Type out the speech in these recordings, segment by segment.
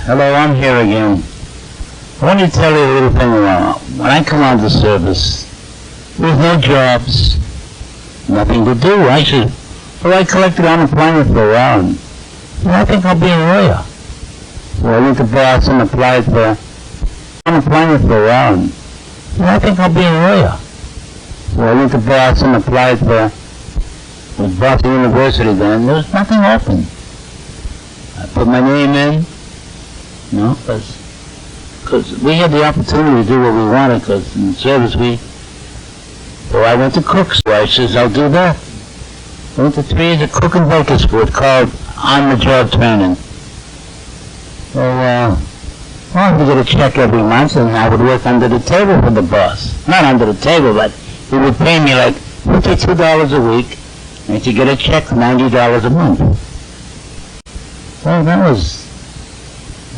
Hello, I'm here again. I want to tell you a little thing about when I come out of the service, there's no jobs, nothing to do. I collected unemployment for a while, and I think I'll be a lawyer. So I went to Boston, applied for unemployment for a while, and I think I'll be a lawyer. So I went to Boston, applied for Boston University then, there was nothing open. I put my name in, because we had the opportunity to do what we wanted, because in the service so I went to cook school. I says, I'll do that. I went to 3 years of cook and baker school. It's called on-the-job training. So, I had to get a check every month, and I would work under the table for the boss. Not under the table, but he would pay me like $52 a week, and to get a check for $90 a month.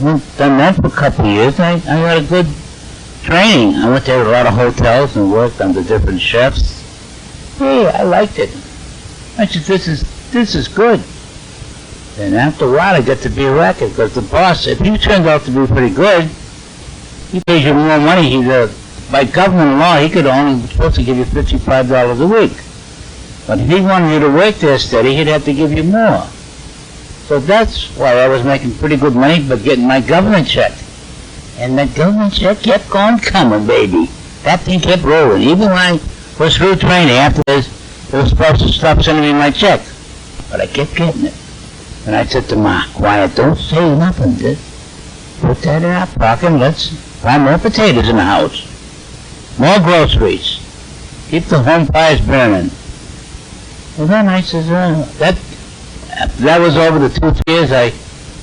Well, done that for a couple of years. I had a good training. I went to a lot of hotels and worked under different chefs. Hey, I liked it. I said, this is good. And after a while, I got to be a racket, because the boss, if he turned out to be pretty good, he pays you more money. By government law, he could only supposed to give you $55 a week. But if he wanted you to work there steady, he'd have to give you more. So that's why I was making pretty good money, but getting my government check. And the government check kept on coming, baby. That thing kept rolling. Even when I was through training, after this, they were supposed to stop sending me my check. But I kept getting it. And I said to Ma, quiet, don't say nothing. Just put that in our pocket and let's buy more potatoes in the house. More groceries. Keep the home fires burning. And then I says, that was over the 2 years.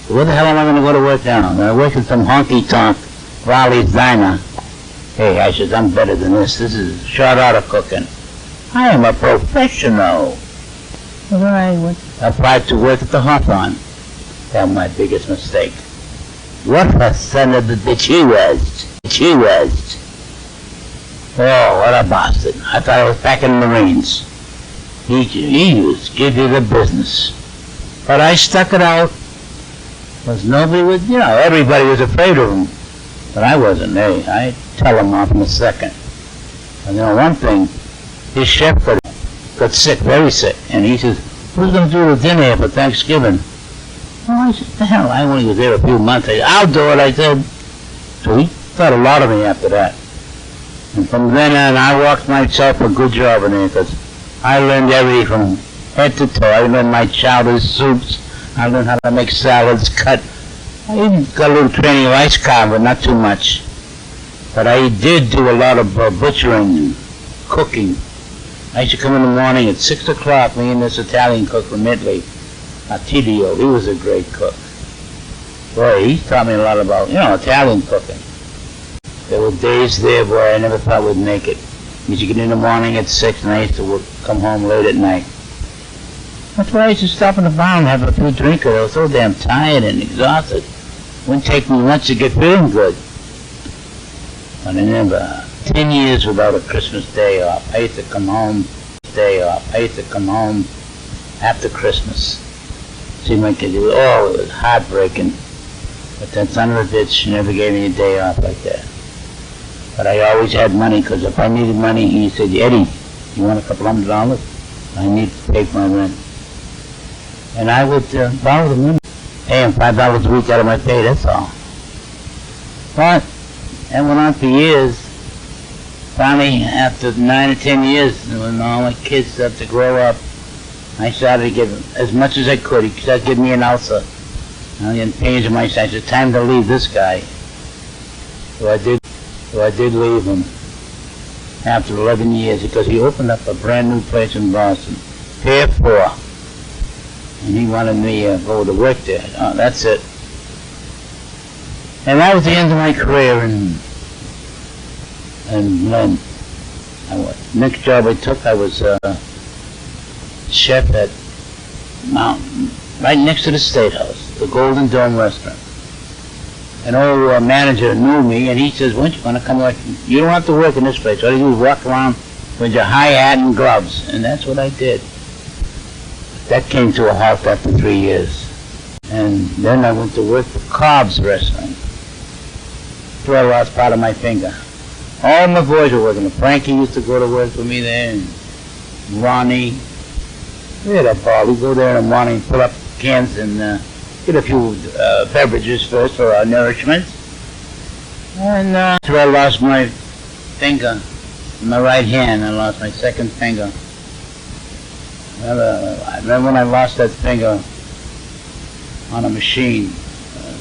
Where the hell am I going to go to work now? I work at some honky-tonk Raleigh's Diner. Hey, I said, I'm better than this. This is short order cooking. I am a professional. So then I applied to work at the Hawthorne. That was my biggest mistake. What a son of a bitch he was. He was. Oh, what a bastard. I thought I was back in the Marines. He just give you the business. But I stuck it out, because nobody would, everybody was afraid of him. But I wasn't. I'd tell him off in a second. And one thing, his chef got sick, very sick, and he says, who's going to do the dinner here for Thanksgiving? Well, I said, the hell, I only was there a few months. I said, I'll do it, I said. So he thought a lot of me after that. And from then on, I walked myself a good job in there, because I learned everything from head to toe. I learned my chowders, soups. I learned how to make salads, cut. I even got a little training of ice carving, but not too much. But I did do a lot of butchering and cooking. I used to come in the morning at 6 o'clock, me and this Italian cook from Italy, Attilio. He was a great cook. Boy, he taught me a lot about, Italian cooking. There were days there where I never thought we'd make it. I used to get in the morning at 6, and I used to come home late at night. That's why I used to stop in the bar and have a few drinks. I was so damn tired and exhausted. It wouldn't take me much to get feeling good. But I remember 10 years without a Christmas day off. I used to come home after Christmas. Seemed like it was heartbreaking. But that son of a bitch never gave me a day off like that. But I always had money, because if I needed money, he said, Eddie, you want a couple $100? I need to pay my rent. And I would borrow the money, pay him $5 a week out of my pay, that's all. But that went on for years. Finally, after 9 or 10 years, when all my kids started to grow up, I started to give as much as I could. He started giving me an ulcer. I'm getting pains in my side. I said, time to leave this guy. So I did leave him after 11 years, because he opened up a brand new place in Boston, Pier 4. And he wanted me to go to work there. Oh, that's it. And that was the end of my career in Lynn. Next job I took, I was chef at Mountain, right next to the State House, the Golden Dome restaurant. An old manager knew me, and he says, when you want to come work? You don't have to work in this place. All you do is walk around with your high hat and gloves. And that's what I did. That came to a halt after 3 years. And then I went to work for Cobb's Wrestling. So I lost part of my finger. All my boys were working. Frankie used to go to work for me there, and Ronnie. We had a bar. We'd go there in the morning and fill up cans and get a few beverages first for our nourishment. And after I lost my finger, my right hand, I lost my second finger. I remember when I lost that finger on a machine,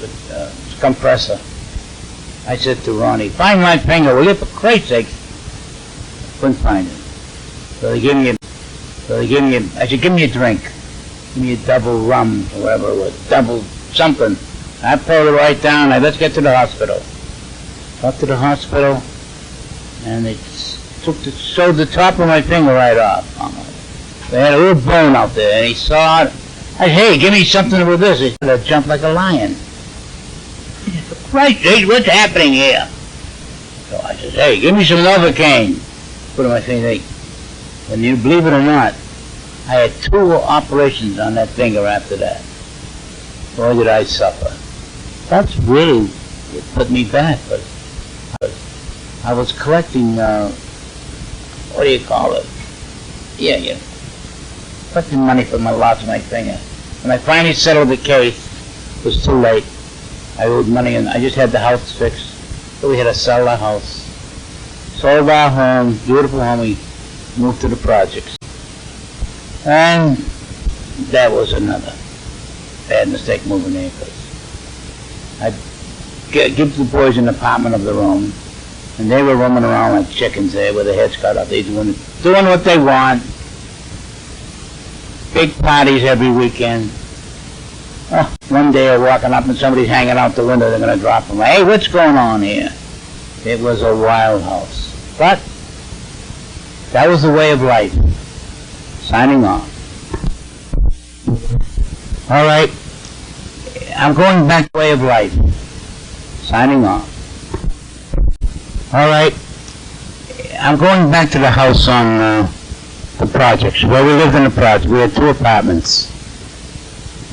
with a compressor. I said to Ronnie, "Find my finger, will you, for Christ's sake?" Couldn't find it. So they gave me I said, "Give me a drink. Give me a double rum," or whatever it was, double something. I pulled it right down. Let's get to the hospital. Got to the hospital, and they sewed the top of my finger right off. They had a little bone out there, and he saw it. I said, "Hey, give me something with this." He said, "I jumped like a lion." Right, what's happening here? So I said, "Hey, give me some Novocaine." Put on my finger. And you believe it or not, I had 2 operations on that finger after that. Boy, did I suffer. That's really what put me back. But I was collecting, what do you call it? Yeah. Collecting money for my loss of my finger. When I finally settled the case, it was too late. I owed money, and I just had the house fixed. So we had to sell the house. Sold our home, beautiful home. We moved to the projects. And that was another bad mistake moving there, because I'd give the boys an apartment of their own, and they were roaming around like chickens there with their heads cut off. They doing what they want. Big parties every weekend. Oh, one day I'm walking up and somebody's hanging out the window, they're going to drop them. "Hey, what's going on here?" It was a wild house. But that was the way of life. Signing off. All right. I'm going back to the way of life. Signing off. All right. I'm going back to the house on the projects, where we lived in the project. We had 2 apartments.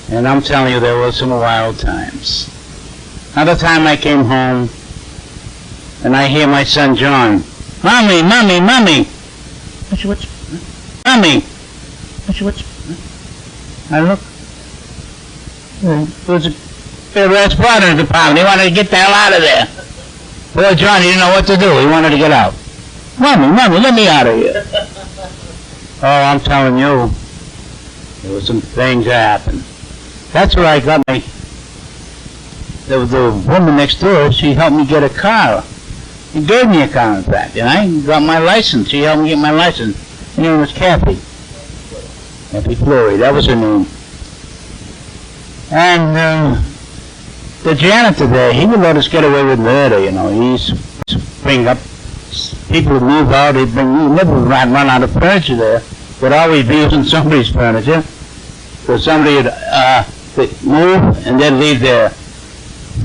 And I'm telling you, there were some wild times. Another time I came home, and I hear my son John, "Mommy, Mommy, Mommy." I said, "What's, Mommy?" I said, "What's?" I look. There was a bit of a spot in the department. He wanted to get the hell out of there. Poor John, he didn't know what to do. He wanted to get out. "Mommy, Mommy, let me out of here." Oh, I'm telling you, there were some things that happened. That's where I got my, the woman next door, she helped me get a car. She gave me a car, in fact, and I got my license. She helped me get my license. Her name was Kathy. Kathy Flory, that was her name. And the janitor there, he would let us get away with murder, you know. He used to bring up, people would move out, he'd never run out of furniture there. Would always be using somebody's furniture. So somebody would move, and they'd leave their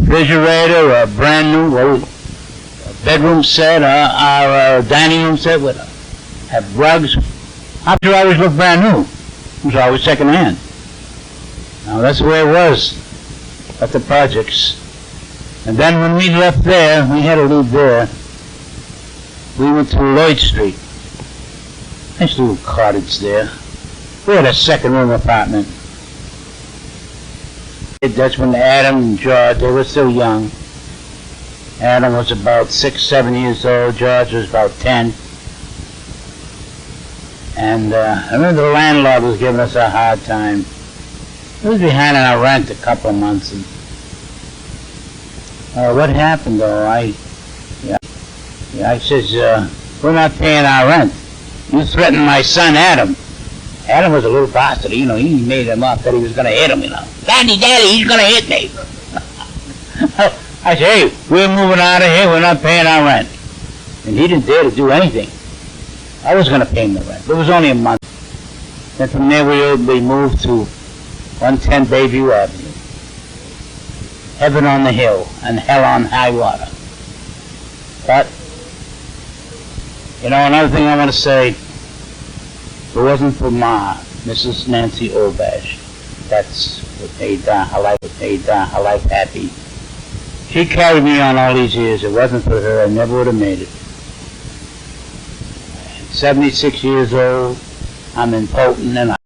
refrigerator, or a brand new bedroom set, or dining room set, would have rugs. After always looked brand new. It was always second hand. Now that's the way it was at the projects. And then when we left there, we had to leave there. We went to Lloyd Street. Nice little cottage there. We had a 2nd-room apartment. That's when Adam and George, they were still young. Adam was about 6, 7 years old. George was about 10. And I remember the landlord was giving us a hard time. He was behind on our rent a couple of months. And, what happened though? I says, "We're not paying our rent. You threatened my son Adam." Adam was a little bastard, you know. He made him up that he was going to hit him, you know. Daddy, he's going to hit me." I said, "Hey, we're moving out of here. We're not paying our rent." And he didn't dare to do anything. I was going to pay him the rent. It was only a month. Then from there we moved to 110 Bayview Avenue. Heaven on the hill and hell on high water. But, you know, another thing I want to say, if it wasn't for Ma, Mrs. Nancy Olbash, that's it made life happy. She carried me on all these years. It wasn't for her, I never would have made it. 76 years old, I'm impotent and